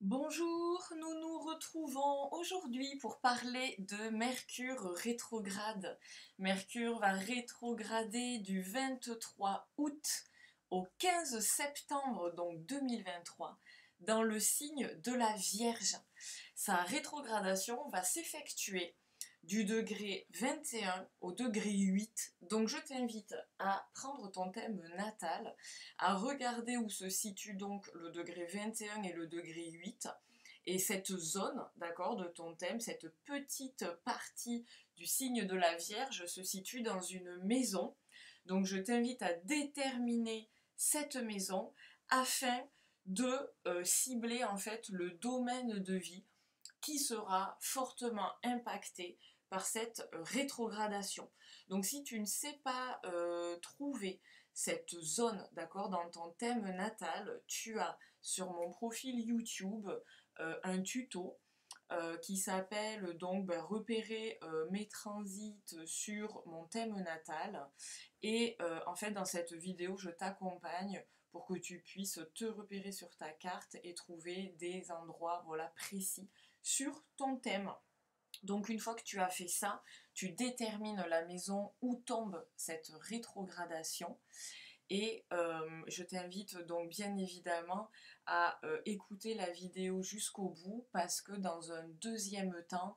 Bonjour, nous nous retrouvons aujourd'hui pour parler de Mercure rétrograde. Mercure va rétrograder du 23 août au 15 septembre donc 2023 dans le signe de la Vierge. Sa rétrogradation va s'effectuer du degré 21 au degré 8. Donc je t'invite à prendre ton thème natal, à regarder où se situe donc le degré 21 et le degré 8. Et cette zone, d'accord, de ton thème, cette petite partie du signe de la Vierge se situe dans une maison. Donc je t'invite à déterminer cette maison afin de cibler en fait le domaine de vie qui sera fortement impacté par cette rétrogradation. Donc si tu ne sais pas trouver cette zone, d'accord, dans ton thème natal, tu as sur mon profil YouTube un tuto qui s'appelle donc repérer mes transits sur mon thème natal. Et en fait, dans cette vidéo, je t'accompagne pour que tu puisses te repérer sur ta carte et trouver des endroits voilà, précis sur ton thème. Donc une fois que tu as fait ça, tu détermines la maison où tombe cette rétrogradation et je t'invite donc bien évidemment à écouter la vidéo jusqu'au bout parce que dans un deuxième temps,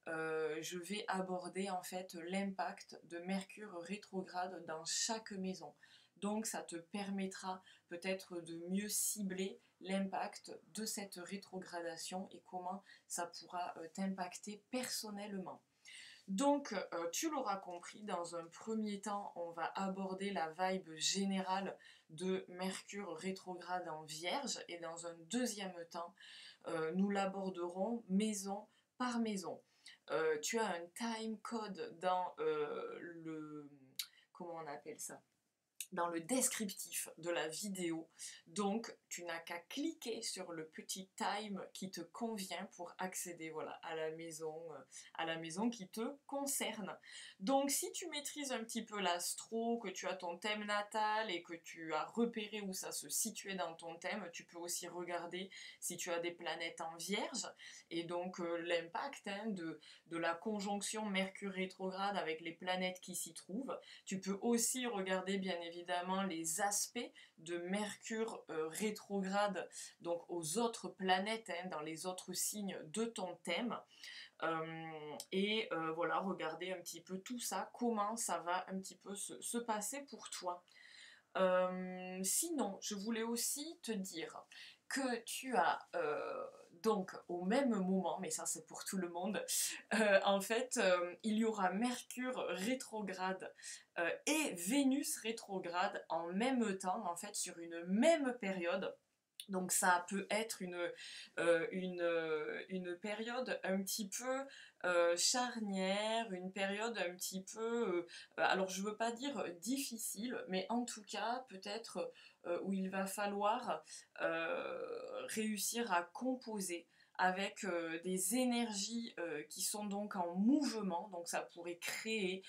je vais aborder en fait l'impact de Mercure rétrograde dans chaque maison. Donc ça te permettra peut-être de mieux cibler l'impact de cette rétrogradation et comment ça pourra t'impacter personnellement. Donc, tu l'auras compris, dans un premier temps, on va aborder la vibe générale de Mercure rétrograde en Vierge et dans un deuxième temps, nous l'aborderons maison par maison. Tu as un time code dans le... Comment on appelle ça? Dans le descriptif de la vidéo. Donc, tu n'as qu'à cliquer sur le petit time qui te convient pour accéder voilà, à la maison qui te concerne. Donc, si tu maîtrises un petit peu l'astro, que tu as ton thème natal et que tu as repéré où ça se situait dans ton thème, tu peux aussi regarder si tu as des planètes en Vierge et donc l'impact de la conjonction Mercure rétrograde avec les planètes qui s'y trouvent. Tu peux aussi regarder bien évidemment les aspects de Mercure rétrograde donc aux autres planètes, hein, dans les autres signes de ton thème. Voilà, regarder un petit peu tout ça, comment ça va un petit peu se passer pour toi. Sinon, je voulais aussi te dire que tu as donc au même moment, mais ça c'est pour tout le monde, en fait, il y aura Mercure rétrograde et Vénus rétrograde en même temps, en fait, sur une même période. Donc ça peut être une période un petit peu charnière, une période un petit peu, alors je veux pas dire difficile, mais en tout cas peut-être où il va falloir réussir à composer avec des énergies qui sont donc en mouvement, donc ça pourrait créer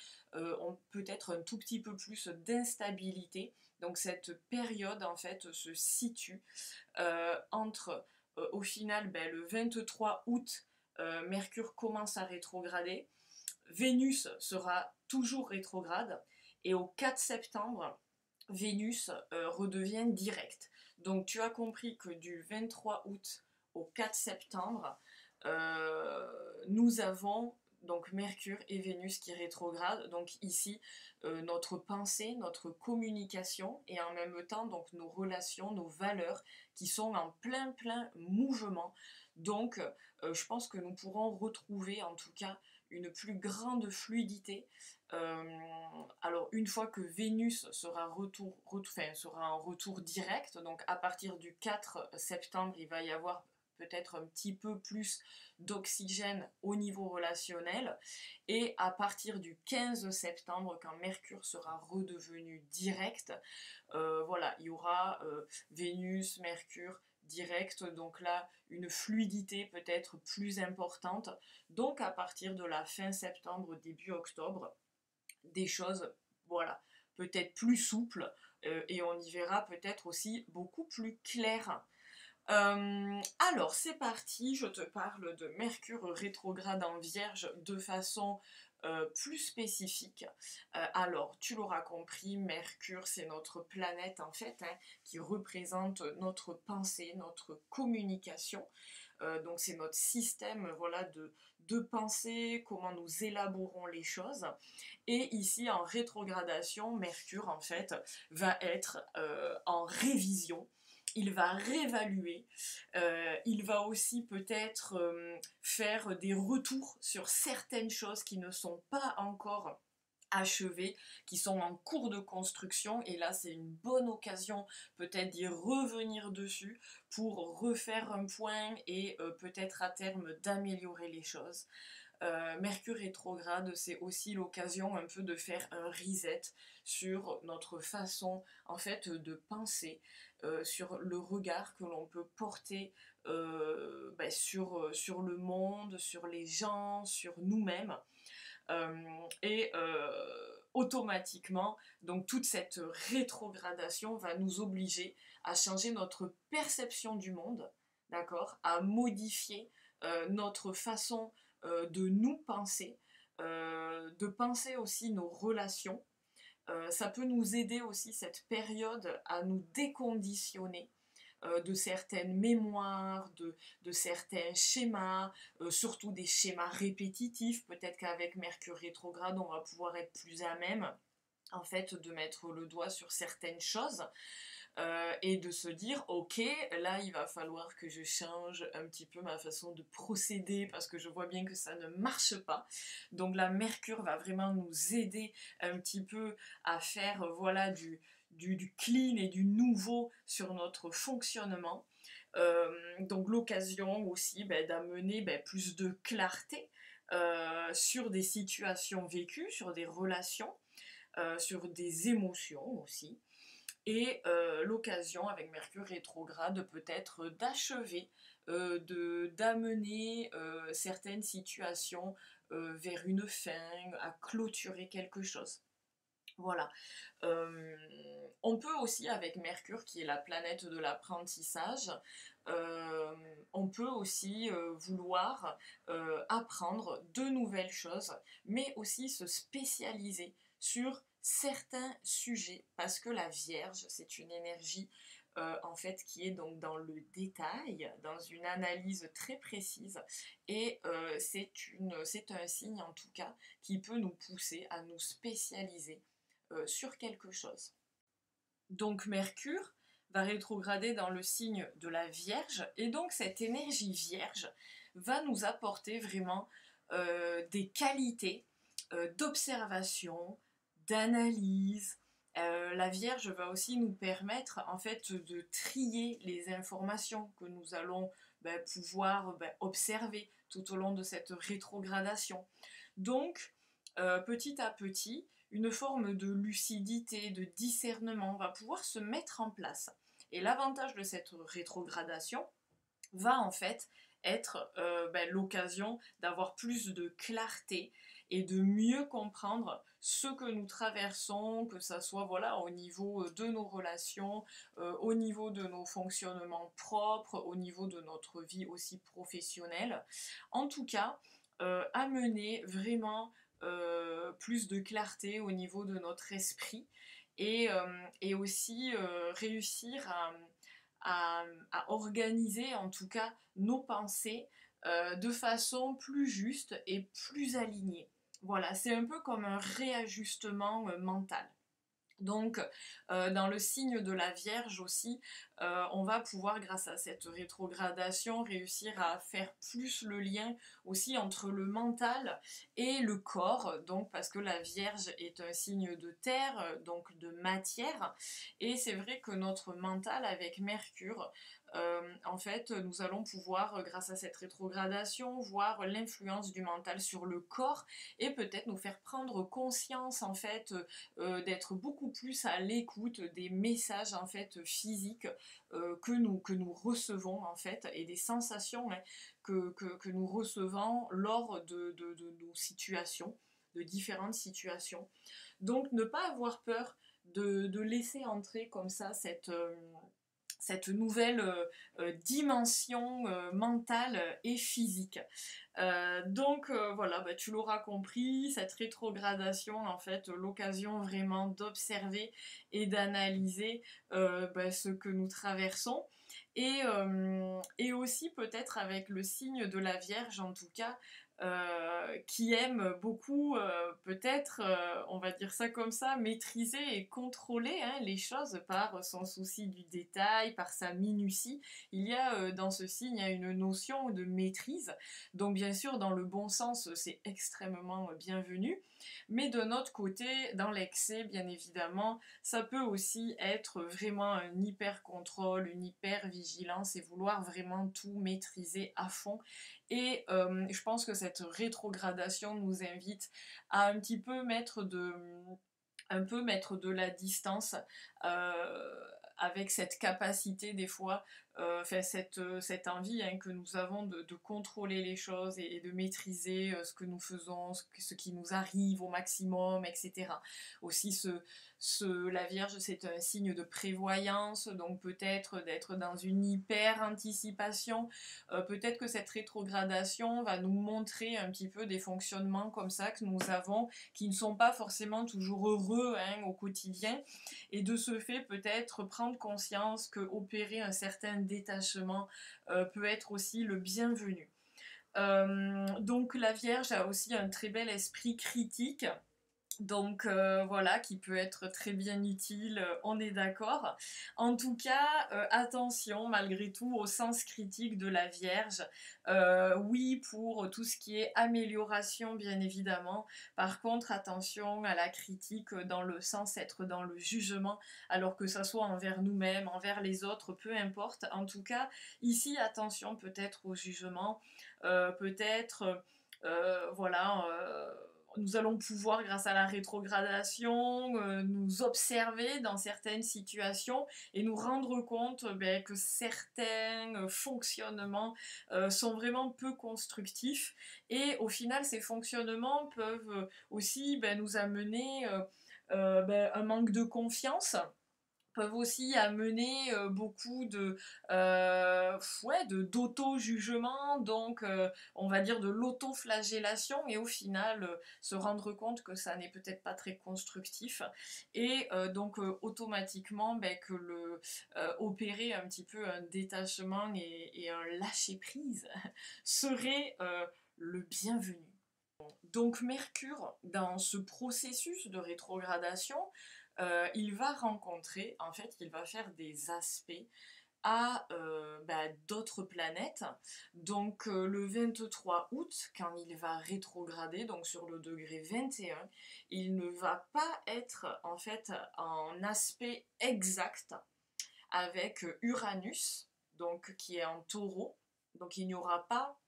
peut-être un tout petit peu plus d'instabilité. Donc cette période en fait se situe entre au final le 23 août, Mercure commence à rétrograder, Vénus sera toujours rétrograde et au 4 septembre, Vénus redevient directe. Donc tu as compris que du 23 août au 4 septembre, nous avons donc Mercure et Vénus qui rétrogradent. Donc ici, notre pensée, notre communication et en même temps donc nos relations, nos valeurs qui sont en plein mouvement. Donc je pense que nous pourrons retrouver en tout cas une plus grande fluidité. Alors une fois que Vénus sera en retour direct, donc à partir du 4 septembre, il va y avoir peut-être un petit peu plus d'oxygène au niveau relationnel. Et à partir du 15 septembre, quand Mercure sera redevenu direct, voilà, il y aura Vénus, Mercure direct, donc là, une fluidité peut-être plus importante. Donc à partir de la fin septembre, début octobre, des choses, voilà, peut-être plus souples et on y verra peut-être aussi beaucoup plus clair. Alors, c'est parti, je te parle de Mercure rétrograde en Vierge de façon plus spécifique. Alors, tu l'auras compris, Mercure, c'est notre planète en fait, hein, qui représente notre pensée, notre communication. Donc, c'est notre système voilà, de pensée, comment nous élaborons les choses. Et ici, en rétrogradation, Mercure, en fait, va être en révision. Il va réévaluer, il va aussi peut-être faire des retours sur certaines choses qui ne sont pas encore achevées, qui sont en cours de construction, et là c'est une bonne occasion peut-être d'y revenir dessus pour refaire un point et peut-être à terme d'améliorer les choses. Mercure rétrograde, c'est aussi l'occasion un peu de faire un reset sur notre façon en fait de penser, sur le regard que l'on peut porter sur le monde, sur les gens, sur nous-mêmes. Et automatiquement, donc toute cette rétrogradation va nous obliger à changer notre perception du monde, d'accord, à modifier notre façon de nous penser, de penser aussi nos relations. Ça peut nous aider aussi cette période à nous déconditionner de certaines mémoires, de certains schémas, surtout des schémas répétitifs. Peut-être qu'avec Mercure rétrograde, on va pouvoir être plus à même en fait de mettre le doigt sur certaines choses et de se dire ok, là il va falloir que je change un petit peu ma façon de procéder parce que je vois bien que ça ne marche pas. Donc la Mercure va vraiment nous aider un petit peu à faire voilà du clean et du nouveau sur notre fonctionnement. Donc l'occasion aussi d'amener plus de clarté sur des situations vécues, sur des relations, sur des émotions aussi. Et l'occasion avec Mercure rétrograde peut-être d'achever, d'amener certaines situations vers une fin, à clôturer quelque chose. Voilà. On peut aussi, avec Mercure, qui est la planète de l'apprentissage, on peut aussi vouloir apprendre de nouvelles choses, mais aussi se spécialiser sur certains sujets, parce que la Vierge, c'est une énergie en fait qui est donc dans le détail, dans une analyse très précise, et c'est un signe en tout cas qui peut nous pousser à nous spécialiser sur quelque chose. Donc Mercure va rétrograder dans le signe de la Vierge, et donc cette énergie Vierge va nous apporter vraiment des qualités d'observation, d'analyse. La Vierge va aussi nous permettre en fait de trier les informations que nous allons pouvoir observer tout au long de cette rétrogradation. Donc, petit à petit, une forme de lucidité, de discernement va pouvoir se mettre en place. Et l'avantage de cette rétrogradation va en fait être l'occasion d'avoir plus de clarté et de mieux comprendre ce que nous traversons, que ça soit voilà, au niveau de nos relations, au niveau de nos fonctionnements propres, au niveau de notre vie aussi professionnelle. En tout cas, amener vraiment plus de clarté au niveau de notre esprit et aussi réussir à organiser en tout cas nos pensées de façon plus juste et plus alignée. Voilà, c'est un peu comme un réajustement mental. Donc, dans le signe de la Vierge aussi, on va pouvoir, grâce à cette rétrogradation, réussir à faire plus le lien aussi entre le mental et le corps, donc parce que la Vierge est un signe de terre, donc de matière, et c'est vrai que notre mental avec Mercure, en fait, nous allons pouvoir, grâce à cette rétrogradation, voir l'influence du mental sur le corps et peut-être nous faire prendre conscience, en fait, d'être beaucoup plus à l'écoute des messages en fait physiques que nous recevons en fait et des sensations hein, que nous recevons lors de nos situations, de différentes situations. Donc ne pas avoir peur de laisser entrer comme ça cette nouvelle dimension mentale et physique. Voilà, bah, tu l'auras compris, cette rétrogradation, en fait, l'occasion vraiment d'observer et d'analyser bah, ce que nous traversons. Et aussi peut-être avec le signe de la Vierge, en tout cas, qui aime beaucoup, peut-être, on va dire ça comme ça, maîtriser et contrôler hein, les choses par son souci du détail, par sa minutie. Il y a dans ce signe une notion de maîtrise. Donc bien sûr, dans le bon sens, c'est extrêmement bienvenu. Mais de notre côté, dans l'excès, bien évidemment, ça peut aussi être vraiment un hyper contrôle, une hyper vigilance et vouloir vraiment tout maîtriser à fond. Et je pense que cette rétrogradation nous invite à un peu mettre de la distance avec cette capacité des fois, cette envie hein, que nous avons de contrôler les choses et de maîtriser ce que nous faisons, ce qui nous arrive au maximum, etc. Aussi la Vierge c'est un signe de prévoyance, donc peut-être d'être dans une hyper anticipation, peut-être que cette rétrogradation va nous montrer un petit peu des fonctionnements comme ça que nous avons, qui ne sont pas forcément toujours heureux hein, au quotidien, et de ce fait peut-être prendre conscience que opérer un certain détachement peut être aussi le bienvenu. Donc la Vierge a aussi un très bel esprit critique, donc voilà, qui peut être très bien utile, on est d'accord. En tout cas, attention malgré tout au sens critique de la Vierge. Oui, pour tout ce qui est amélioration, bien évidemment. Par contre, attention à la critique dans le sens être dans le jugement, alors que ça soit envers nous-mêmes, envers les autres, peu importe. En tout cas, ici, attention peut-être au jugement, peut-être, voilà nous allons pouvoir, grâce à la rétrogradation, nous observer dans certaines situations et nous rendre compte ben, que certains fonctionnements sont vraiment peu constructifs. Et au final, ces fonctionnements peuvent aussi ben, nous amener ben, un manque de confiance, peuvent aussi amener beaucoup d'auto-jugement, donc on va dire de l'auto-flagellation, et au final se rendre compte que ça n'est peut-être pas très constructif, et donc automatiquement ben, que opérer un petit peu un détachement et un lâcher-prise serait le bienvenu. Donc Mercure, dans ce processus de rétrogradation, il va rencontrer, en fait, il va faire des aspects à bah, d'autres planètes. Donc le 23 août, quand il va rétrograder, donc sur le degré 21, il ne va pas être en fait en aspect exact avec Uranus, donc qui est en taureau. Donc il n'y aura pas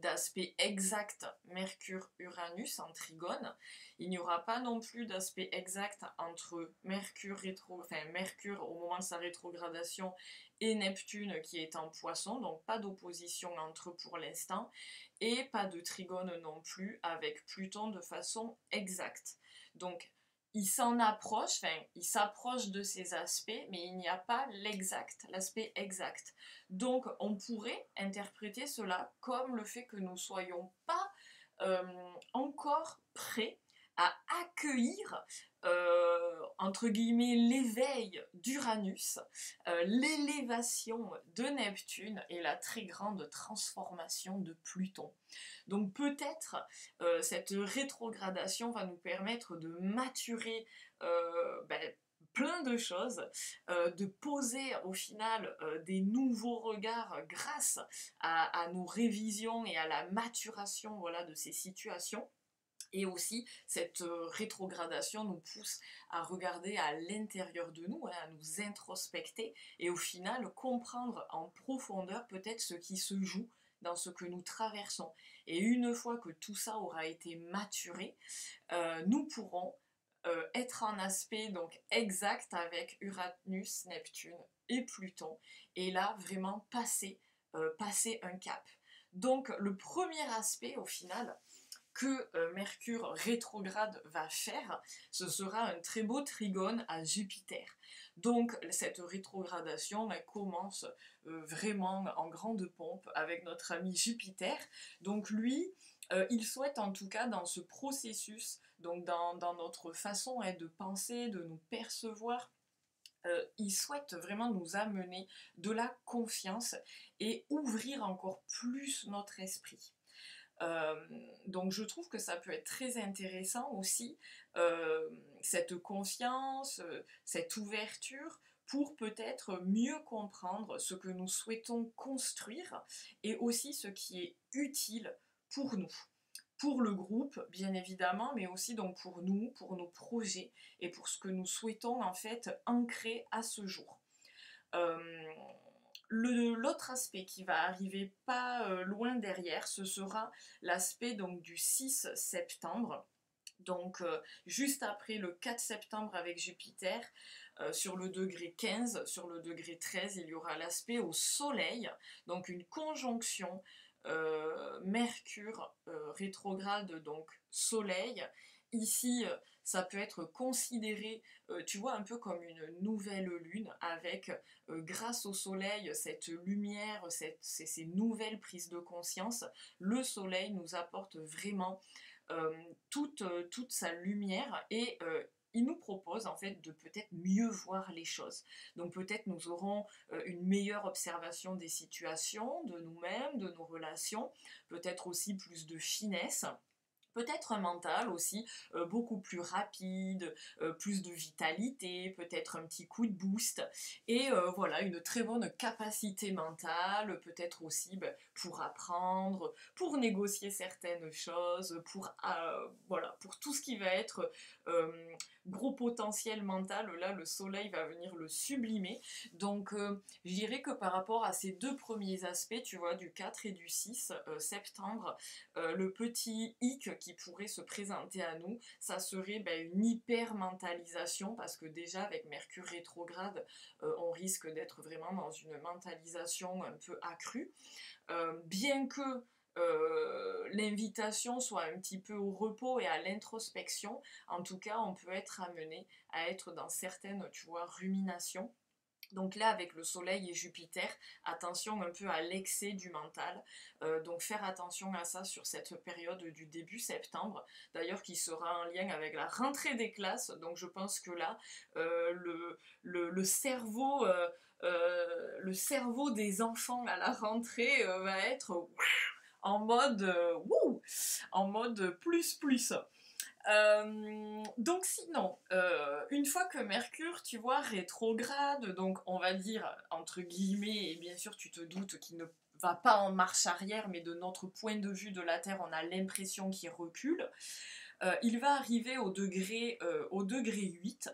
d'aspect exact Mercure-Uranus en trigone. Il n'y aura pas non plus d'aspect exact entre Mercure au moment de sa rétrogradation et Neptune qui est en Poisson, donc pas d'opposition entre eux pour l'instant, et pas de trigone non plus avec Pluton de façon exacte. Donc il s'en approche, enfin, il s'approche de ces aspects, mais il n'y a pas l'exact, l'aspect exact. Donc, on pourrait interpréter cela comme le fait que nous ne soyons pas encore prêts à accueillir, entre guillemets, l'éveil d'Uranus, l'élévation de Neptune et la très grande transformation de Pluton. Donc peut-être cette rétrogradation va nous permettre de maturer ben, plein de choses, de poser au final des nouveaux regards grâce à nos révisions et à la maturation voilà, de ces situations. Et aussi, cette rétrogradation nous pousse à regarder à l'intérieur de nous, hein, à nous introspecter et au final comprendre en profondeur peut-être ce qui se joue dans ce que nous traversons. Et une fois que tout ça aura été maturé, nous pourrons être en aspect donc exact avec Uranus, Neptune et Pluton, et là vraiment passer un cap. Donc le premier aspect au final que Mercure rétrograde va faire, ce sera un très beau trigone à Jupiter. Donc cette rétrogradation, elle commence vraiment en grande pompe avec notre ami Jupiter. Donc lui, il souhaite en tout cas dans ce processus, donc dans notre façon de penser, de nous percevoir, il souhaite vraiment nous amener de la confiance et ouvrir encore plus notre esprit. Euh, donc je trouve que ça peut être très intéressant aussi, euh, cette confiance, cette ouverture, pour peut-être mieux comprendre ce que nous souhaitons construire et aussi ce qui est utile pour nous. Pour le groupe, bien évidemment, mais aussi donc pour nous, pour nos projets et pour ce que nous souhaitons en fait ancrer à ce jour. Euh, L'autre aspect qui va arriver pas loin derrière, ce sera l'aspect donc du 6 septembre. Donc juste après le 4 septembre avec Jupiter, sur le degré 15, sur le degré 13, il y aura l'aspect au Soleil, donc une conjonction Mercure rétrograde, donc Soleil. Ici, ça peut être considéré, tu vois, un peu comme une nouvelle lune, avec, grâce au Soleil, cette lumière, ces nouvelles prises de conscience. Le Soleil nous apporte vraiment toute sa lumière et il nous propose en fait de peut-être mieux voir les choses. Donc peut-être nous aurons une meilleure observation des situations, de nous-mêmes, de nos relations, peut-être aussi plus de finesse. Peut-être un mental aussi beaucoup plus rapide, plus de vitalité, peut-être un petit coup de boost, et voilà, une très bonne capacité mentale, peut-être aussi pour apprendre, pour négocier certaines choses, voilà, pour tout ce qui va être euh, gros potentiel mental, là le soleil va venir le sublimer. Donc je dirais que par rapport à ces deux premiers aspects, tu vois, du 4 et du 6 septembre, le petit hic qui pourrait se présenter à nous, ça serait une hyper-mentalisation, parce que déjà avec Mercure rétrograde, on risque d'être vraiment dans une mentalisation un peu accrue. Bien que l'invitation soit un petit peu au repos et à l'introspection, en tout cas on peut être amené à être dans certaines, tu vois, ruminations. Donc là, avec le Soleil et Jupiter, attention un peu à l'excès du mental. Donc faire attention à ça sur cette période du début septembre, d'ailleurs qui sera en lien avec la rentrée des classes. Donc je pense que là, le cerveau... le cerveau des enfants à la rentrée va être en mode wouh, en mode plus plus. Donc sinon, une fois que Mercure, tu vois, rétrograde, donc on va dire entre guillemets, et bien sûr tu te doutes qu'il ne va pas en marche arrière, mais de notre point de vue de la Terre, on a l'impression qu'il recule. Il va arriver au degré 8,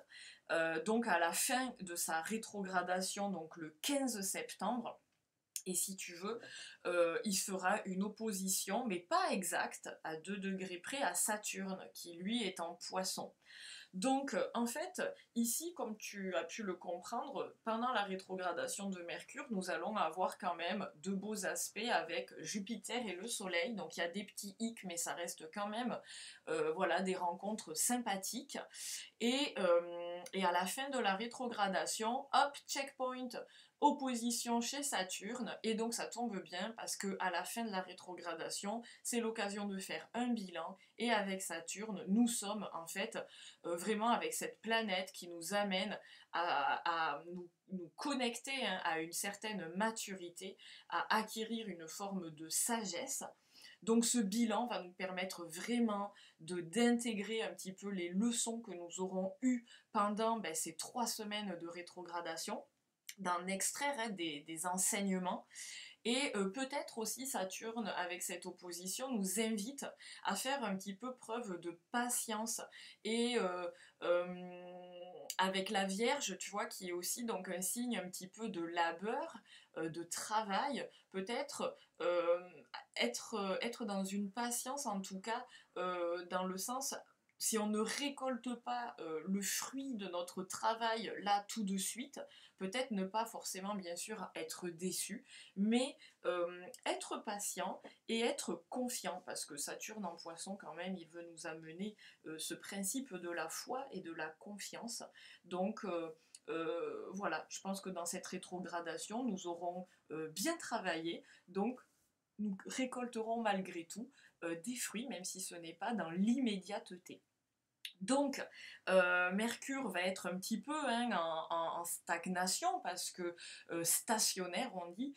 donc à la fin de sa rétrogradation, donc le 15 septembre. Et si tu veux, il fera une opposition, mais pas exacte, à 2 degrés près à Saturne, qui lui est en Poisson. Donc, en fait, ici, comme tu as pu le comprendre, pendant la rétrogradation de Mercure, nous allons avoir quand même de beaux aspects avec Jupiter et le Soleil. Donc, il y a des petits hicks, mais ça reste quand même, voilà, des rencontres sympathiques. Et à la fin de la rétrogradation, hop, checkpoint, opposition chez Saturne, et donc ça tombe bien parce que à la fin de la rétrogradation, c'est l'occasion de faire un bilan, et avec Saturne, nous sommes en fait vraiment avec cette planète qui nous amène à nous connecter, hein, à une certaine maturité, à acquérir une forme de sagesse. Donc ce bilan va nous permettre vraiment d'intégrer un petit peu les leçons que nous aurons eues pendant ces 3 semaines de rétrogradation, d'en extraire, hein, des enseignements. Et peut-être aussi Saturne, avec cette opposition, nous invite à faire un petit peu preuve de patience. Et avec la Vierge, tu vois, qui est aussi donc un signe un petit peu de labeur, de travail, peut-être être dans une patience, en tout cas, dans le sens si on ne récolte pas le fruit de notre travail là tout de suite, peut-être ne pas forcément bien sûr être déçu, mais être patient et être confiant, parce que Saturne en Poisson quand même, il veut nous amener ce principe de la foi et de la confiance. Donc voilà, je pense que dans cette rétrogradation, nous aurons bien travaillé, donc nous récolterons malgré tout des fruits, même si ce n'est pas dans l'immédiateté. Donc, Mercure va être un petit peu hein, en stagnation, parce que stationnaire on dit,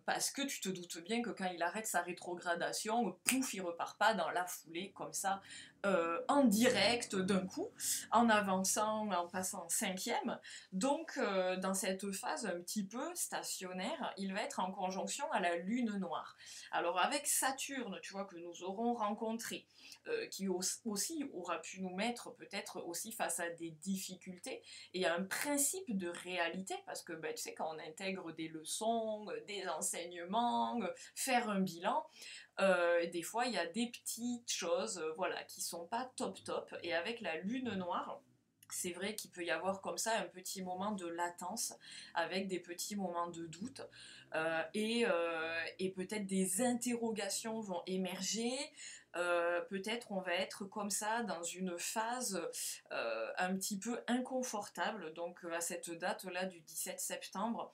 parce que tu te doutes bien que quand il arrête sa rétrogradation, pouf, il repart pas dans la foulée comme ça, en direct d'un coup, en avançant, en passant en cinquième. Donc, dans cette phase un petit peu stationnaire, il va être en conjonction à la Lune noire. Alors avec Saturne, tu vois, que nous aurons rencontré, qui aussi aura pu nous mettre peut-être aussi face à des difficultés et à un principe de réalité, parce que ben, tu sais, quand on intègre des leçons, des enseignements, faire un bilan, des fois il y a des petites choses voilà, qui sont pas top top, et avec la lune noire, c'est vrai qu'il peut y avoir comme ça un petit moment de latence, avec des petits moments de doute, et peut-être des interrogations vont émerger, peut-être on va être comme ça dans une phase un petit peu inconfortable, donc à cette date-là du 17 septembre.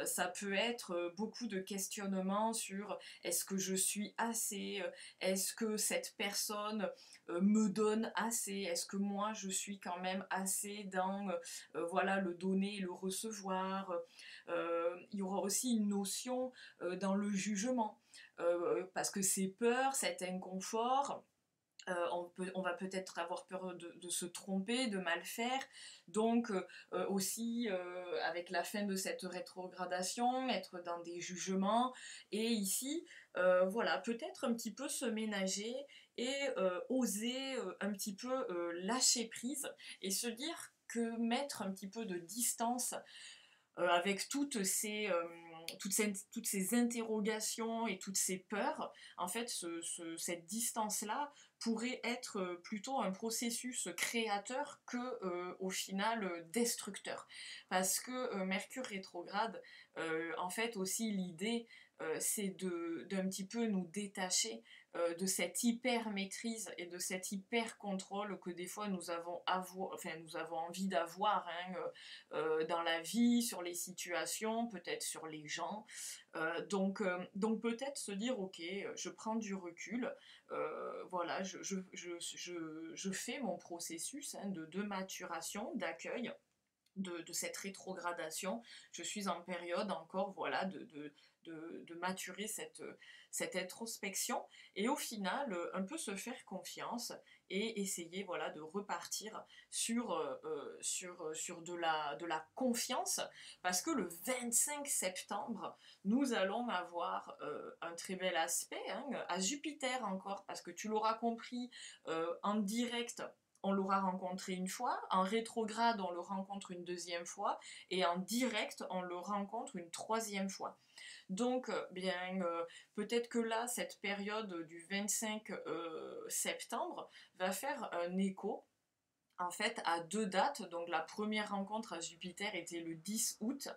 Ça peut être beaucoup de questionnements sur est-ce que je suis assez, est-ce que cette personne me donne assez, est-ce que moi je suis quand même assez dans voilà, le donner et le recevoir. Il y aura aussi une notion dans le jugement, parce que ces peurs, cet inconfort, on va peut-être avoir peur de se tromper, de mal faire, donc aussi avec la fin de cette rétrogradation, être dans des jugements, et ici, voilà, peut-être un petit peu se ménager et oser un petit peu lâcher prise et se dire que mettre un petit peu de distance avec toutes ces interrogations et toutes ces peurs, en fait, cette distance-là pourrait être plutôt un processus créateur que, au final, destructeur. Parce que Mercure rétrograde, en fait, aussi l'idée, c'est d'un petit peu nous détacher de cette hyper maîtrise et de cet hyper contrôle que des fois nous avons envie d'avoir, hein, dans la vie, sur les situations, peut-être sur les gens. Donc peut-être se dire, ok, je prends du recul, voilà, je fais mon processus hein, de maturation, d'accueil. De cette rétrogradation, je suis en période encore voilà, de maturer cette introspection, et au final un peu se faire confiance et essayer voilà, de repartir sur de la confiance, parce que le 25 septembre, nous allons avoir un très bel aspect hein, à Jupiter encore, parce que tu l'auras compris, en direct, on l'aura rencontré une fois, en rétrograde, on le rencontre une deuxième fois, et en direct, on le rencontre une troisième fois. Donc, bien, peut-être que là, cette période du 25 septembre va faire un écho en fait à deux dates. Donc la première rencontre à Jupiter était le 10 août,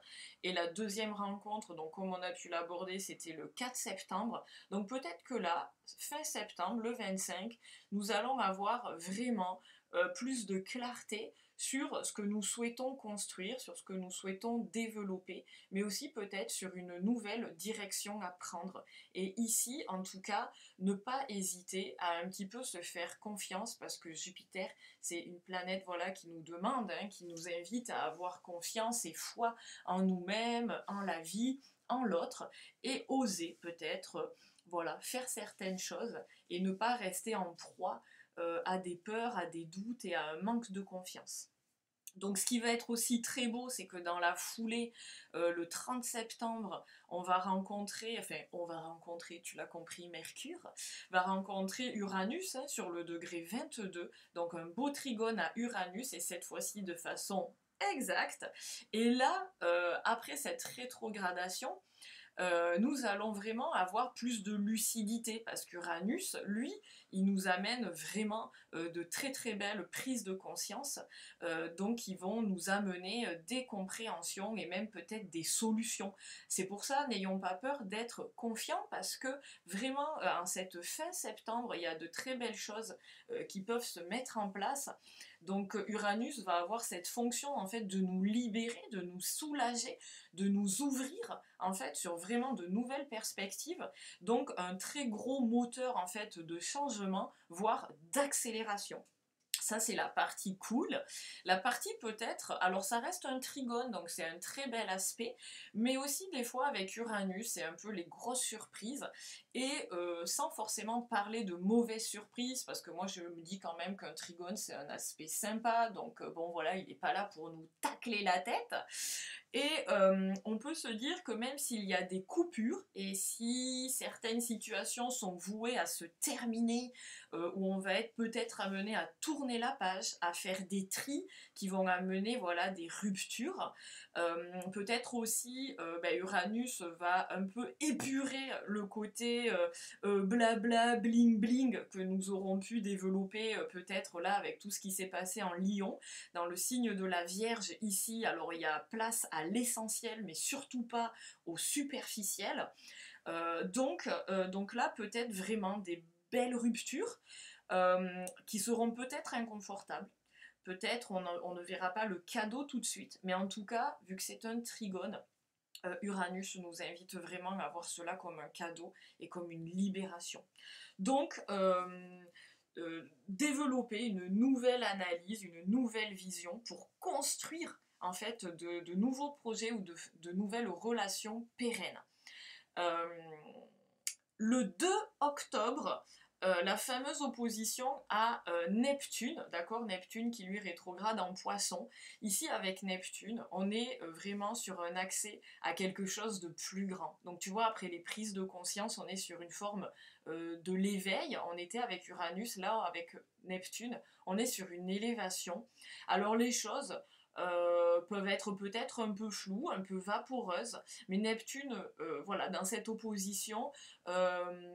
et la deuxième rencontre, donc comme on a pu l'aborder, c'était le 4 septembre. Donc peut-être que là, fin septembre, le 25, nous allons avoir vraiment plus de clarté sur ce que nous souhaitons construire, sur ce que nous souhaitons développer, mais aussi peut-être sur une nouvelle direction à prendre. Et ici, en tout cas, ne pas hésiter à un petit peu se faire confiance, parce que Jupiter, c'est une planète voilà, qui nous demande, hein, qui nous invite à avoir confiance et foi en nous-mêmes, en la vie, en l'autre, et oser peut-être voilà, faire certaines choses et ne pas rester en proie à des peurs, à des doutes et à un manque de confiance. Donc ce qui va être aussi très beau, c'est que dans la foulée, le 30 septembre, on va rencontrer, tu l'as compris, Mercure, va rencontrer Uranus hein, sur le degré 22, donc un beau trigone à Uranus, et cette fois-ci de façon exacte. Et là, après cette rétrogradation, nous allons vraiment avoir plus de lucidité parce qu'Uranus, lui, il nous amène vraiment de très très belles prises de conscience, donc qui vont nous amener des compréhensions et même peut-être des solutions. C'est pour ça, n'ayons pas peur d'être confiants parce que vraiment, en cette fin septembre, il y a de très belles choses qui peuvent se mettre en place. Donc Uranus va avoir cette fonction en fait de nous libérer, de nous soulager, de nous ouvrir en fait sur vraiment de nouvelles perspectives. Donc un très gros moteur en fait de changement, voire d'accélération. Ça, c'est la partie cool. La partie peut-être, alors ça reste un trigone, donc c'est un très bel aspect, mais aussi des fois avec Uranus, c'est un peu les grosses surprises, et sans forcément parler de mauvaises surprises, parce que moi je me dis quand même qu'un trigone c'est un aspect sympa, donc bon voilà, il n'est pas là pour nous tacler la tête, et on peut se dire que même s'il y a des coupures, et si certaines situations sont vouées à se terminer, où on va être peut-être amené à tourner la page, à faire des tris qui vont amener voilà, des ruptures, peut-être aussi Uranus va un peu épurer le côté blabla, bling bling que nous aurons pu développer peut-être là avec tout ce qui s'est passé en Lion, dans le signe de la Vierge ici. Alors il y a place à l'essentiel mais surtout pas au superficiel, donc là peut-être vraiment des belles ruptures qui seront peut-être inconfortables. Peut-être on ne verra pas le cadeau tout de suite, mais en tout cas, vu que c'est un trigone, Uranus nous invite vraiment à voir cela comme un cadeau et comme une libération. Donc, développer une nouvelle analyse, une nouvelle vision pour construire en fait de nouveaux projets ou de nouvelles relations pérennes. Euh, le 2 octobre, la fameuse opposition à Neptune, d'accord, Neptune qui lui rétrograde en Poisson. Ici, avec Neptune, on est vraiment sur un accès à quelque chose de plus grand. Donc tu vois, après les prises de conscience, on est sur une forme de l'éveil. On était avec Uranus, là, avec Neptune, on est sur une élévation. Alors les choses peuvent être peut-être un peu floues, un peu vaporeuses, mais Neptune, voilà, dans cette opposition,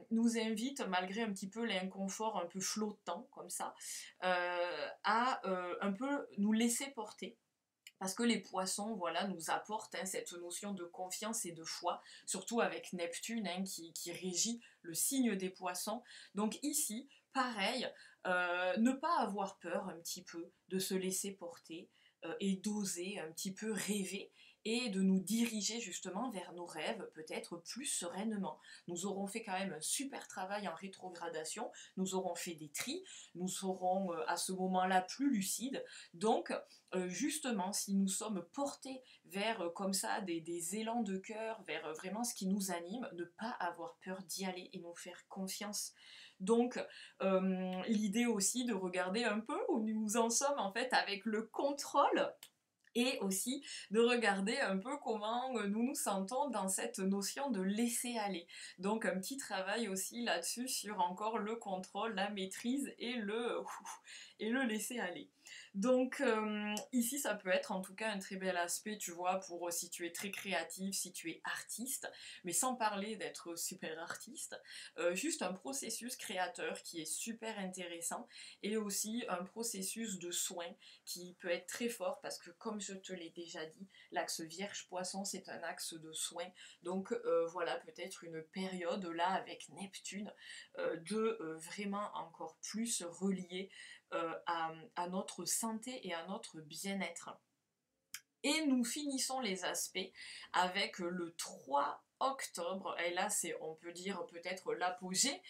nous invite, malgré un petit peu l'inconfort un peu flottant, comme ça, à un peu nous laisser porter. Parce que les poissons, voilà, nous apportent cette notion de confiance et de foi, surtout avec Neptune qui régit le signe des poissons. Donc ici, pareil, ne pas avoir peur un petit peu de se laisser porter et d'oser un petit peu rêver et de nous diriger justement vers nos rêves peut-être plus sereinement. Nous aurons fait quand même un super travail en rétrogradation, nous aurons fait des tris, nous serons à ce moment-là plus lucides. Donc, justement, si nous sommes portés vers comme ça des élans de cœur, vers vraiment ce qui nous anime, ne pas avoir peur d'y aller et nous faire confiance. Donc, l'idée aussi de regarder un peu où nous en sommes en fait avec le contrôle et aussi de regarder un peu comment nous nous sentons dans cette notion de laisser aller. Donc un petit travail aussi là-dessus sur encore le contrôle, la maîtrise et le laisser aller. Donc ici ça peut être en tout cas un très bel aspect, tu vois, pour si tu es très créatif, si tu es artiste, mais sans parler d'être super artiste, juste un processus créateur qui est super intéressant et aussi un processus de soin qui peut être très fort parce que comme je te l'ai déjà dit, l'axe Vierge-Poisson c'est un axe de soin, donc voilà peut-être une période là avec Neptune de vraiment encore plus relié à notre santé et à notre bien-être. Et nous finissons les aspects avec le 3 octobre, et là c'est, on peut dire, peut-être l'apogée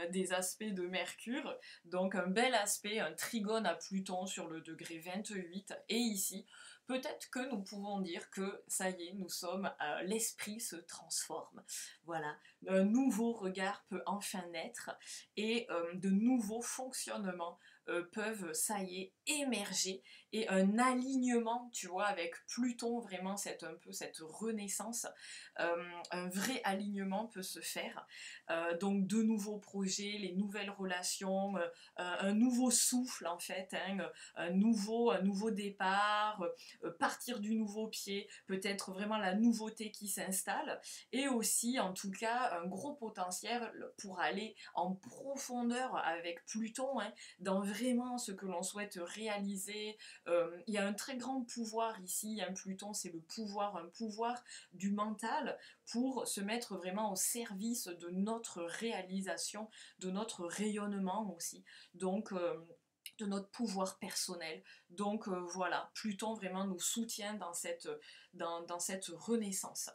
des aspects de Mercure, donc un bel aspect, un trigone à Pluton sur le degré 28, et ici, peut-être que nous pouvons dire que ça y est, nous sommes, l'esprit se transforme, voilà, un nouveau regard peut enfin naître, et de nouveaux fonctionnements peuvent, ça y est, émerger et un alignement, tu vois, avec Pluton, vraiment un peu cette renaissance, un vrai alignement peut se faire. Donc de nouveaux projets, les nouvelles relations, un nouveau souffle en fait, hein, un nouveau départ, partir du nouveau pied, peut-être vraiment la nouveauté qui s'installe, et aussi en tout cas un gros potentiel pour aller en profondeur avec Pluton, hein, dans vraiment ce que l'on souhaite réaliser. Il y a un très grand pouvoir ici, hein, Pluton c'est le pouvoir, un pouvoir du mental pour se mettre vraiment au service de notre réalisation, de notre rayonnement aussi. Donc de notre pouvoir personnel. Donc voilà, Pluton vraiment nous soutient dans cette renaissance.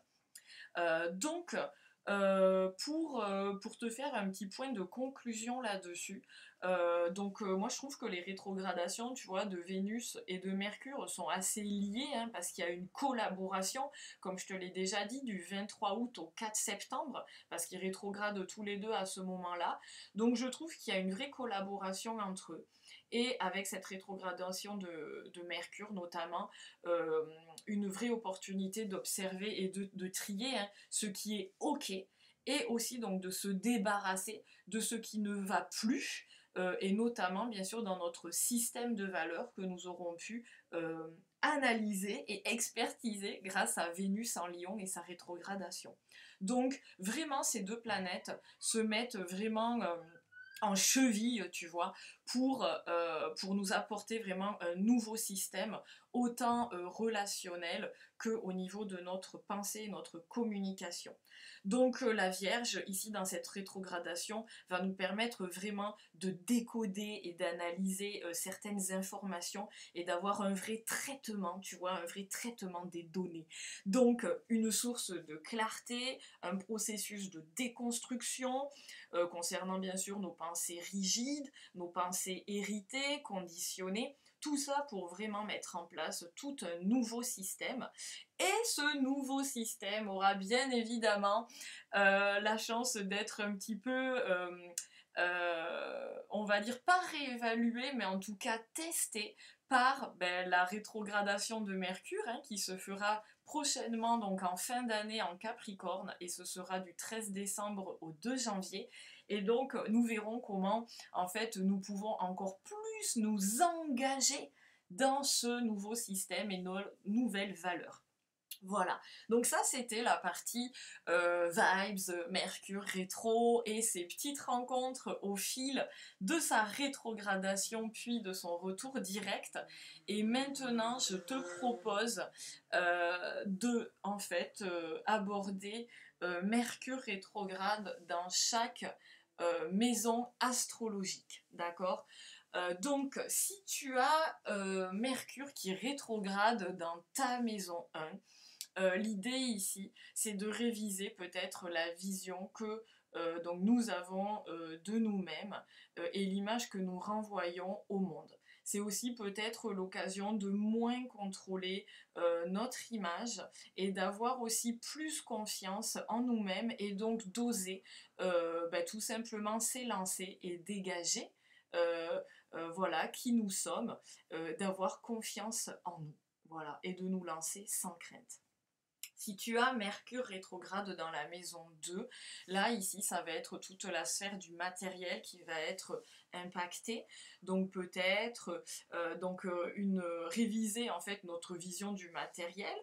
Donc, pour te faire un petit point de conclusion là-dessus, moi je trouve que les rétrogradations, tu vois, de Vénus et de Mercure sont assez liées, hein, parce qu'il y a une collaboration, comme je te l'ai déjà dit, du 23 août au 4 septembre, parce qu'ils rétrogradent tous les deux à ce moment-là. Donc je trouve qu'il y a une vraie collaboration entre eux. Et avec cette rétrogradation de Mercure notamment, euh, une vraie opportunité d'observer et de trier, hein, ce qui est ok, et aussi donc de se débarrasser de ce qui ne va plus, et notamment bien sûr dans notre système de valeurs que nous aurons pu analyser et expertiser grâce à Vénus en Lion et sa rétrogradation. Donc vraiment ces deux planètes se mettent vraiment en cheville, tu vois, pour nous apporter vraiment un nouveau système, autant relationnel qu'au niveau de notre pensée, notre communication. Donc la Vierge, ici dans cette rétrogradation, va nous permettre vraiment de décoder et d'analyser certaines informations et d'avoir un vrai traitement, tu vois, un vrai traitement des données. Donc une source de clarté, un processus de déconstruction, concernant bien sûr nos pensées rigides, nos pensées héritées, conditionnées, tout ça pour vraiment mettre en place tout un nouveau système. Et ce nouveau système aura bien évidemment la chance d'être un petit peu, on va dire, pas réévalué, mais en tout cas testé par la rétrogradation de Mercure, hein, qui se fera prochainement, donc en fin d'année en Capricorne, et ce sera du 13 décembre au 2 janvier. Et donc nous verrons comment en fait nous pouvons encore plus nous engager dans ce nouveau système et nos nouvelles valeurs. Voilà, donc ça c'était la partie vibes, Mercure rétro et ses petites rencontres au fil de sa rétrogradation puis de son retour direct. Et maintenant je te propose de en fait aborder Mercure rétrograde dans chaque maison astrologique, d'accord? Donc si tu as Mercure qui rétrograde dans ta maison 1, l'idée ici, c'est de réviser peut-être la vision que donc nous avons de nous-mêmes et l'image que nous renvoyons au monde. C'est aussi peut-être l'occasion de moins contrôler notre image et d'avoir aussi plus confiance en nous-mêmes et donc d'oser tout simplement s'élancer et dégager voilà, qui nous sommes, d'avoir confiance en nous. Voilà, et de nous lancer sans crainte. Si tu as Mercure rétrograde dans la maison 2, là ici ça va être toute la sphère du matériel qui va être impactée. Donc peut-être une réviser en fait notre vision du matériel,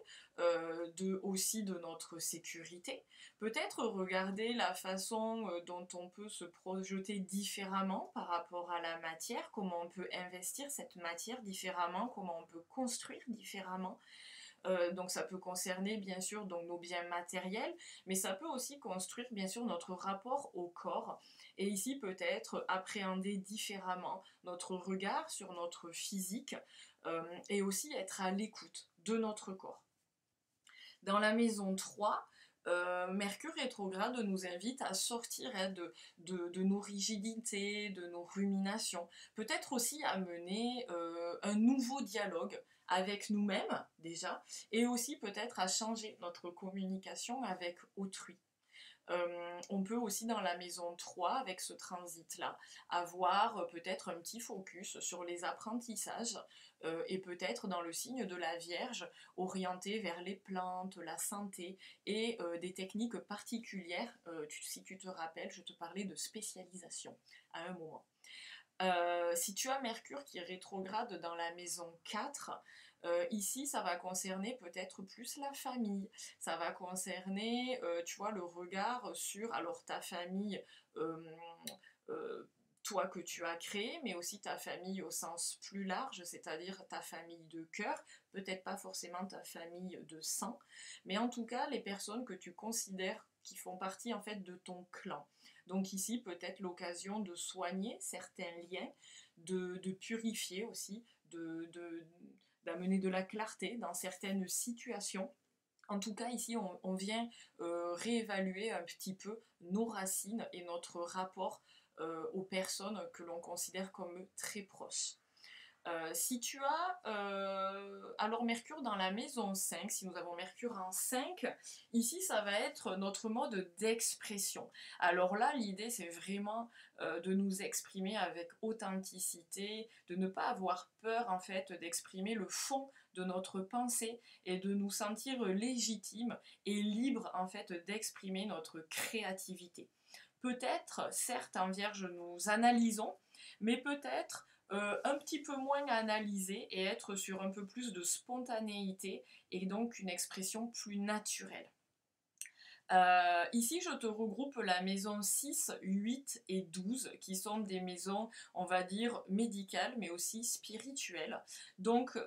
aussi de notre sécurité. Peut-être regarder la façon dont on peut se projeter différemment par rapport à la matière, comment on peut investir cette matière différemment, comment on peut construire différemment. Donc ça peut concerner bien sûr donc, nos biens matériels, mais ça peut aussi construire bien sûr notre rapport au corps. Et ici peut-être appréhender différemment notre regard sur notre physique et aussi être à l'écoute de notre corps. Dans la maison 3, Mercure rétrograde nous invite à sortir de nos rigidités, de nos ruminations, peut-être aussi à mener un nouveau dialogue avec nous-mêmes déjà, et aussi peut-être à changer notre communication avec autrui. On peut aussi dans la maison 3, avec ce transit-là, avoir peut-être un petit focus sur les apprentissages et peut-être dans le signe de la Vierge, orienté vers les plantes, la santé et des techniques particulières. Si tu te rappelles, je te parlais de spécialisation à un moment. Si tu as Mercure qui rétrograde dans la maison 4, ici ça va concerner peut-être plus la famille, ça va concerner, tu vois, le regard sur, alors ta famille, euh, euh, toi que tu as créé, mais aussi ta famille au sens plus large, c'est-à-dire ta famille de cœur, peut-être pas forcément ta famille de sang, mais en tout cas les personnes que tu considères qui font partie en fait de ton clan. Donc ici peut-être l'occasion de soigner certains liens, de purifier aussi, d'amener de la clarté dans certaines situations. En tout cas, ici, on vient réévaluer un petit peu nos racines et notre rapport aux personnes que l'on considère comme très proches. Si tu as alors Mercure dans la maison 5, si nous avons Mercure en 5, ici ça va être notre mode d'expression. Alors là, l'idée c'est vraiment de nous exprimer avec authenticité, de ne pas avoir peur en fait d'exprimer le fond de notre pensée et de nous sentir légitimes et libres en fait d'exprimer notre créativité. Peut-être, certes en Vierge nous analysons, mais peut-être un petit peu moins à analyser et être sur un peu plus de spontanéité et donc une expression plus naturelle. Ici, je te regroupe la maison 6, 8 et 12, qui sont des maisons, on va dire, médicales, mais aussi spirituelles. Donc,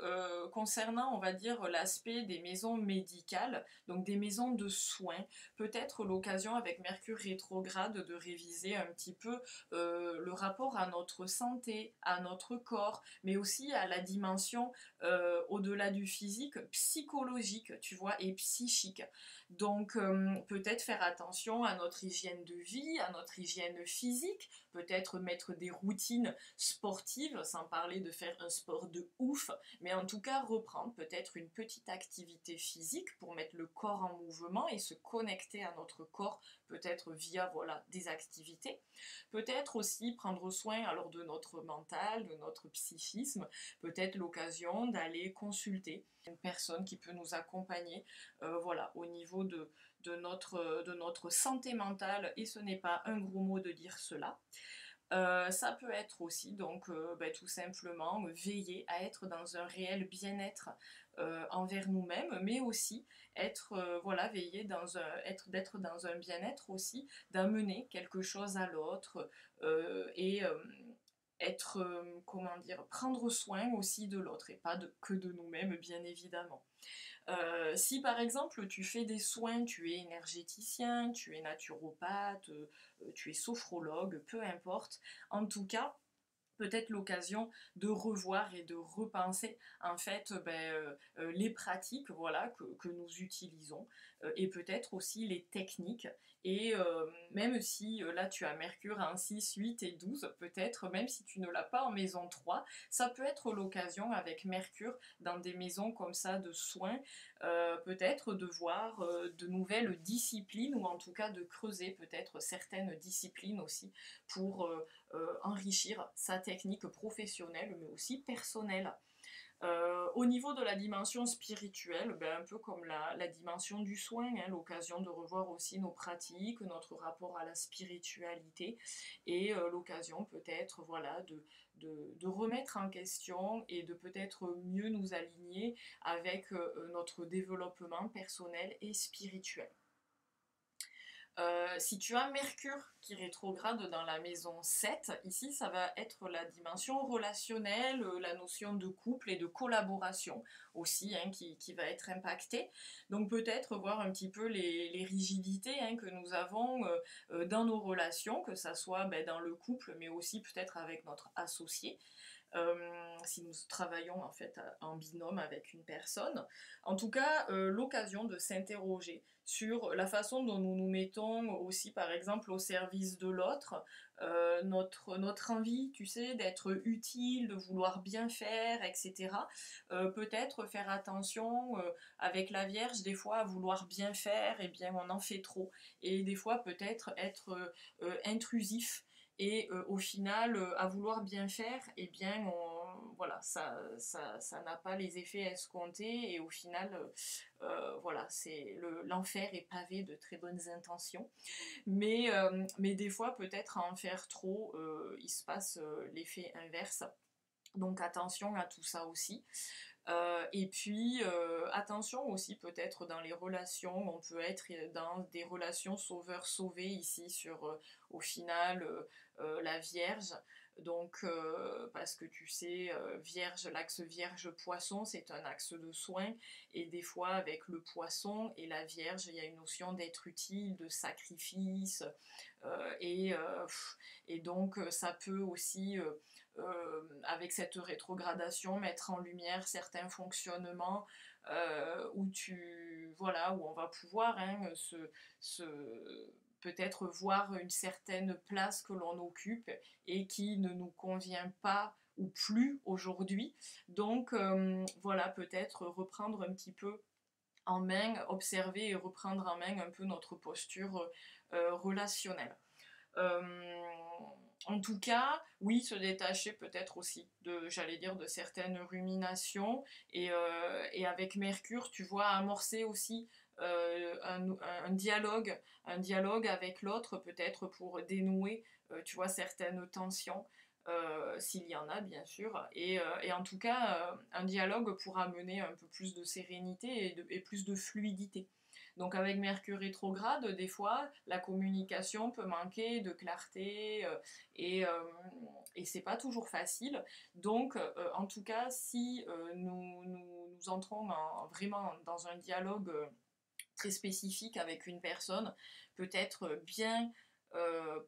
concernant, on va dire, l'aspect des maisons médicales, donc des maisons de soins, peut-être l'occasion avec Mercure rétrograde de réviser un petit peu le rapport à notre santé, à notre corps, mais aussi à la dimension au-delà du physique, psychologique, tu vois, et psychique. Donc peut-être faire attention à notre hygiène de vie, à notre hygiène physique, peut-être mettre des routines sportives, sans parler de faire un sport de ouf, mais en tout cas reprendre peut-être une petite activité physique pour mettre le corps en mouvement et se connecter à notre corps, peut-être via voilà, des activités. Peut-être aussi prendre soin alors de notre mental, de notre psychisme, peut-être l'occasion d'aller consulter une personne qui peut nous accompagner voilà, au niveau de notre santé mentale, et ce n'est pas un gros mot de dire cela. Ça peut être aussi donc tout simplement veiller à être dans un réel bien-être envers nous-mêmes, mais aussi être voilà veiller dans un d'être dans un bien-être aussi, d'amener quelque chose à l'autre et être comment dire, prendre soin aussi de l'autre et pas que de nous-mêmes bien évidemment. Si par exemple tu fais des soins, tu es énergéticien, tu es naturopathe, tu es sophrologue, peu importe, en tout cas, peut-être l'occasion de revoir et de repenser en fait les pratiques voilà, que nous utilisons et peut-être aussi les techniques et même si là tu as Mercure en 6, 8 et 12, peut-être même si tu ne l'as pas en maison 3, ça peut être l'occasion avec Mercure dans des maisons comme ça de soins, peut-être de voir de nouvelles disciplines ou en tout cas de creuser peut-être certaines disciplines aussi pour enrichir sa technique professionnelle mais aussi personnelle. Au niveau de la dimension spirituelle, un peu comme la dimension du soin, hein, l'occasion de revoir aussi nos pratiques, notre rapport à la spiritualité et l'occasion peut-être voilà, de remettre en question et de peut-être mieux nous aligner avec notre développement personnel et spirituel. Si tu as Mercure qui rétrograde dans la maison 7, ici ça va être la dimension relationnelle, la notion de couple et de collaboration aussi hein, qui va être impactée. Donc peut-être voir un petit peu les rigidités hein, que nous avons dans nos relations, que ça soit dans le couple mais aussi peut-être avec notre associé. si nous travaillons en fait en binôme avec une personne. En tout cas, l'occasion de s'interroger sur la façon dont nous nous mettons aussi par exemple au service de l'autre, notre envie, tu sais, d'être utile, de vouloir bien faire, etc. Peut-être faire attention avec la Vierge des fois à vouloir bien faire, et bien on en fait trop. Et des fois peut-être être intrusif. Et au final, à vouloir bien faire, eh bien, voilà, ça n'a pas les effets escomptés et au final, voilà, l'enfer est pavé de très bonnes intentions. Mais des fois, peut-être à en faire trop, il se passe l'effet inverse. Donc attention à tout ça aussi. Et puis attention aussi peut-être dans les relations, on peut être dans des relations sauveur-sauvé ici sur au final la Vierge. Donc parce que tu sais, Vierge, l'axe Vierge-Poisson, c'est un axe de soin et des fois avec le Poisson et la Vierge, il y a une notion d'être utile, de sacrifice euh, et, euh, et donc ça peut aussi avec cette rétrogradation, mettre en lumière certains fonctionnements voilà, où on va pouvoir se peut-être voir une certaine place que l'on occupe et qui ne nous convient pas ou plus aujourd'hui. Donc voilà, peut-être reprendre un petit peu en main, observer et reprendre en main un peu notre posture relationnelle. Euh, En tout cas, oui, se détacher peut-être aussi j'allais dire, de certaines ruminations et avec Mercure, tu vois, amorcer aussi un dialogue avec l'autre peut-être pour dénouer, tu vois, certaines tensions. S'il y en a bien sûr, et en tout cas un dialogue pour amener un peu plus de sérénité et plus de fluidité. Donc avec Mercure rétrograde, des fois, la communication peut manquer de clarté et, euh, et c'est pas toujours facile. Donc en tout cas, si nous entrons vraiment dans un dialogue très spécifique avec une personne, peut-être bien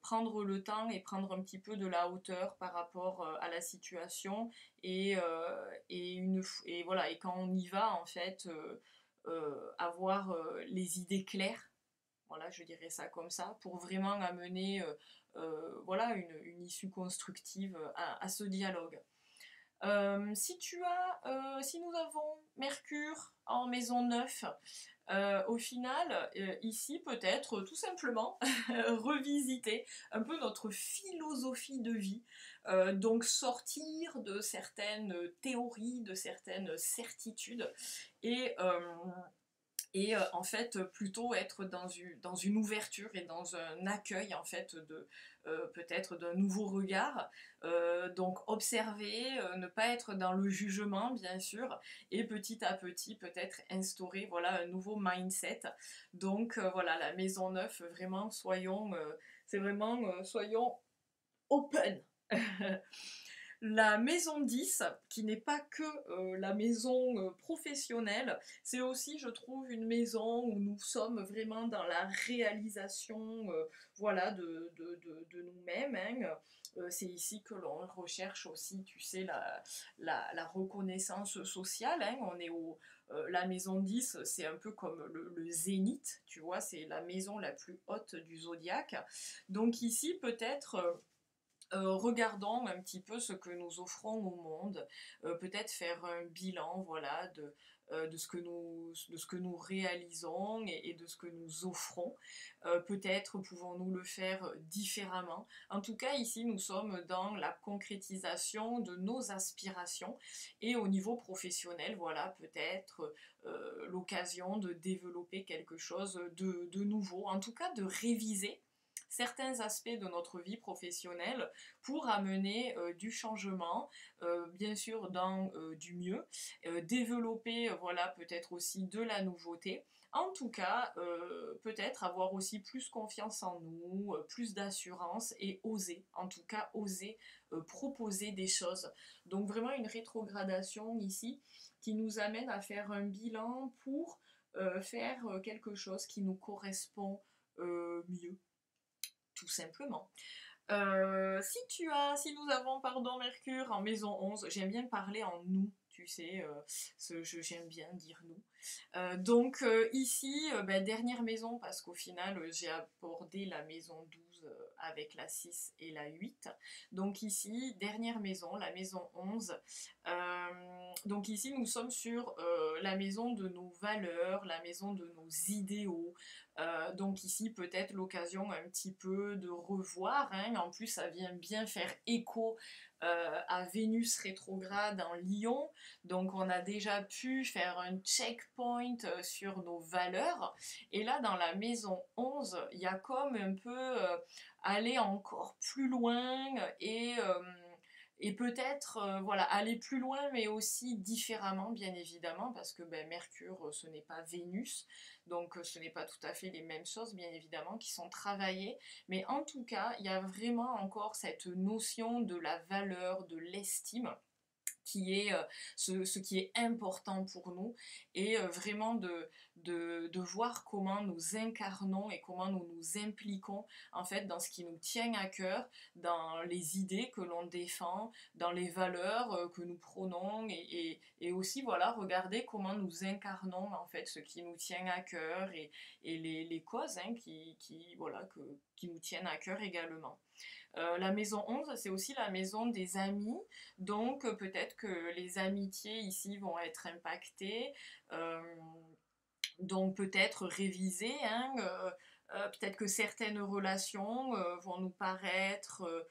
prendre le temps et prendre un petit peu de la hauteur par rapport à la situation et voilà, et quand on y va en fait avoir les idées claires, voilà, je dirais ça comme ça, pour vraiment amener voilà, une issue constructive à ce dialogue. Si nous avons Mercure en maison 9, au final, ici peut-être tout simplement revisiter un peu notre philosophie de vie, donc sortir de certaines théories, de certaines certitudes et en fait plutôt être dans une ouverture et dans un accueil en fait de peut-être d'un nouveau regard, donc observer, ne pas être dans le jugement bien sûr, et petit à petit peut-être instaurer voilà un nouveau mindset. Donc voilà, la maison neuve, vraiment soyons c'est vraiment soyons open. La maison 10, qui n'est pas que la maison professionnelle, c'est aussi, je trouve, une maison où nous sommes vraiment dans la réalisation voilà, de nous-mêmes. Hein. C'est ici que l'on recherche aussi, tu sais, la reconnaissance sociale. Hein. La maison 10, c'est un peu comme le zénith, tu vois, c'est la maison la plus haute du zodiaque. Donc ici, peut-être regardons un petit peu ce que nous offrons au monde, peut-être faire un bilan voilà, de ce que nous réalisons et de ce que nous offrons. Peut-être pouvons-nous le faire différemment. En tout cas, ici, nous sommes dans la concrétisation de nos aspirations et au niveau professionnel, voilà, peut-être l'occasion de développer quelque chose de nouveau, en tout cas de réviser certains aspects de notre vie professionnelle pour amener du changement, bien sûr dans du mieux, développer voilà peut-être aussi de la nouveauté. En tout cas, peut-être avoir aussi plus confiance en nous, plus d'assurance et oser, en tout cas oser proposer des choses. Donc vraiment une rétrogradation ici qui nous amène à faire un bilan pour faire quelque chose qui nous correspond mieux, tout simplement. Si nous avons, pardon, Mercure en maison 11, j'aime bien parler en nous, tu sais, j'aime bien dire nous. Ici, dernière maison, parce qu'au final, j'ai abordé la maison 12 avec la 6 et la 8. Donc ici, dernière maison, la maison 11. Donc ici, nous sommes sur la maison de nos valeurs, la maison de nos idéaux. Donc ici, peut-être l'occasion un petit peu de revoir, hein. En plus, ça vient bien faire écho à Vénus rétrograde en Lion. Donc on a déjà pu faire un checkpoint sur nos valeurs. Et là, dans la maison 11, il y a comme un peu aller encore plus loin et peut-être voilà, aller plus loin, mais aussi différemment, bien évidemment, parce que Mercure, ce n'est pas Vénus, donc ce n'est pas tout à fait les mêmes choses, bien évidemment, qui sont travaillées. Mais en tout cas, il y a vraiment encore cette notion de la valeur, de l'estime qui est ce qui est important pour nous et vraiment de voir comment nous incarnons et comment nous nous impliquons en fait dans ce qui nous tient à cœur, dans les idées que l'on défend, dans les valeurs que nous prônons et aussi voilà regarder comment nous incarnons en fait ce qui nous tient à cœur et les causes hein, voilà, qui nous tiennent à cœur également. La maison 11, c'est aussi la maison des amis, donc peut-être que les amitiés ici vont être impactées, euh, donc peut-être réviser, hein, peut-être que certaines relations vont nous paraître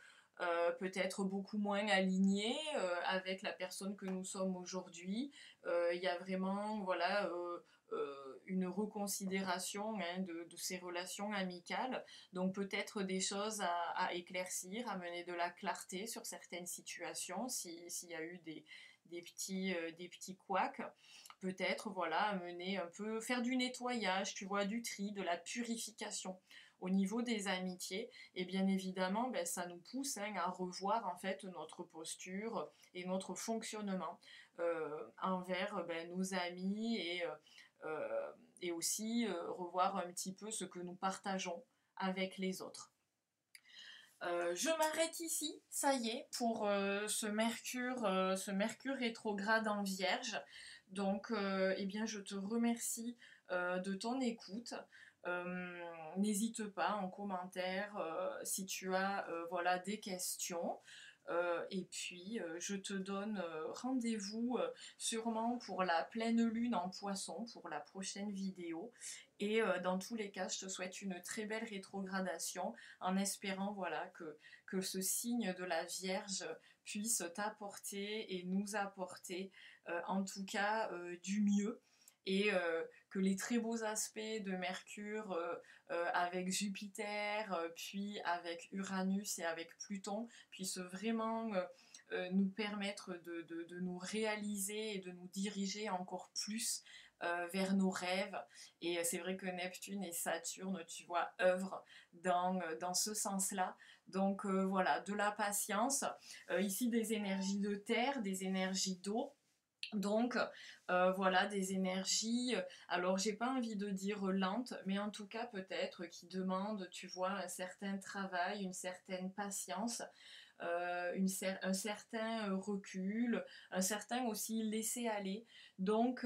peut-être beaucoup moins alignées avec la personne que nous sommes aujourd'hui. Il y a vraiment voilà, une reconsidération hein, de ces relations amicales. Donc peut-être des choses à éclaircir, à mener de la clarté sur certaines situations, s'il y a eu des petits couacs peut-être voilà amener un peu faire du nettoyage tu vois du tri de la purification au niveau des amitiés et bien évidemment ça nous pousse hein, à revoir en fait notre posture et notre fonctionnement envers nos amis et aussi revoir un petit peu ce que nous partageons avec les autres. Je m'arrête ici, ça y est, pour ce Mercure rétrograde en Vierge. Donc, eh bien, je te remercie de ton écoute. N'hésite pas en commentaire si tu as voilà, des questions. Et puis, je te donne rendez-vous sûrement pour la pleine lune en poisson pour la prochaine vidéo. Et dans tous les cas, je te souhaite une très belle rétrogradation en espérant voilà, que ce signe de la Vierge puisse t'apporter et nous apporter en tout cas du mieux et que les très beaux aspects de Mercure avec Jupiter, puis avec Uranus et avec Pluton puissent vraiment nous permettre de nous réaliser et de nous diriger encore plus vers nos rêves. Et c'est vrai que Neptune et Saturne, tu vois, œuvrent dans ce sens-là. Donc voilà, de la patience. Ici, des énergies de terre, des énergies d'eau. Donc voilà des énergies, alors j'ai pas envie de dire lentes, mais en tout cas peut-être qui demandent, tu vois, un certain travail, une certaine patience, un certain recul, un certain aussi laisser aller. Donc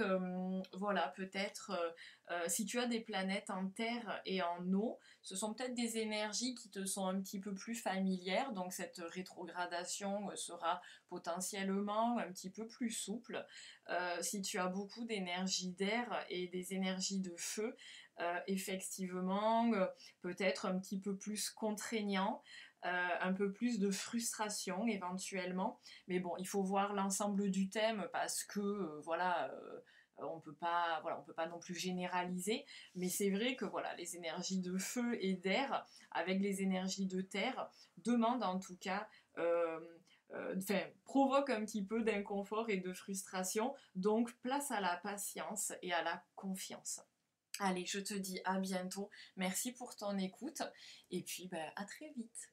voilà, peut-être si tu as des planètes en terre et en eau, ce sont peut-être des énergies qui te sont un petit peu plus familières, donc cette rétrogradation sera potentiellement un petit peu plus souple. Si tu as beaucoup d'énergie d'air et des énergies de feu, effectivement, peut-être un petit peu plus contraignant, un peu plus de frustration éventuellement. Mais bon, il faut voir l'ensemble du thème parce que voilà. On peut pas non plus généraliser, mais c'est vrai que voilà, les énergies de feu et d'air avec les énergies de terre demandent en tout cas provoque un petit peu d'inconfort et de frustration. Donc, place à la patience et à la confiance. Allez, je te dis à bientôt. Merci pour ton écoute. Et puis, à très vite.